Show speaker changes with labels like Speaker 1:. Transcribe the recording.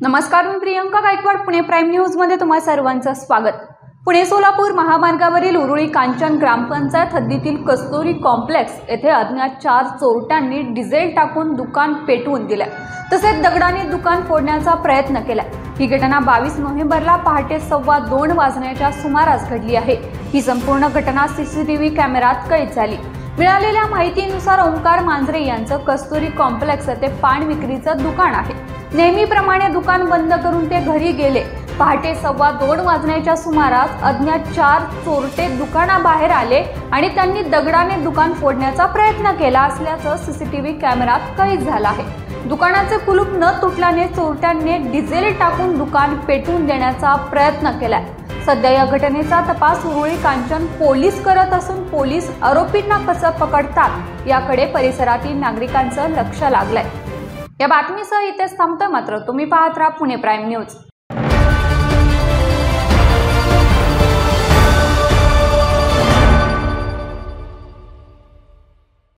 Speaker 1: नमस्कार, मी Priyanka Gaikwad. Pune prime news मध्ये तुम्हा सर्वांचं स्वागत. पुणे सोलापूर महामार्गावरील उरुळी कांचन ग्रामपंचायत हद्दीतील कस्तुरी कॉम्प्लेक्स येथे अज्ञात 4 चोरट्यांनी डिझेल टाकून दुकान पेटवून दिले, तसेच दगडाने दुकान फोडण्याचा प्रयत्न केला. ही घटना 22 नोव्हेंबरला पहाटे 2:15 वाजण्याच्या सुमारास घडली आहे. ही संपूर्ण घटना सीसीटीव्ही कॅमेऱ्यात कैद झाली. मिळालेल्या माहितीनुसार ओंकार मांजरे यांचं कस्तुरी कॉम्प्लेक्स येथे पान विक्रीचं दुकान आहे. नेहमीप्रमाणे दुकान बंद करून ते घरी गेले. पहाटे 2:15 वाजण्याच्या सुमारास अज्ञात 4 चोरटे दुकानाबाहेर आले आणि त्यांनी दगडाने दुकान फोडण्याचा प्रयत्न केला असल्याचं सीसीटीव्ही कॅमेऱ्यात कैद झालं आहे. दुकानाचे कुलूप न तुटल्याने चोरट्यांनी डिझेल टाकून दुकान पेटवून देण्याचा प्रयत्न केला. सध्या या घटनेचा तपास उरुळी कांचन पोलीस करत असून पोलीस आरोपींना कसं पकडतात याकडे परिसरातील नागरिकांचं लक्ष लागलंय. या बातमीसह इथेच थांबतोय, मात्र तुम्ही पाहत राहा पुणे प्राईम न्यूज.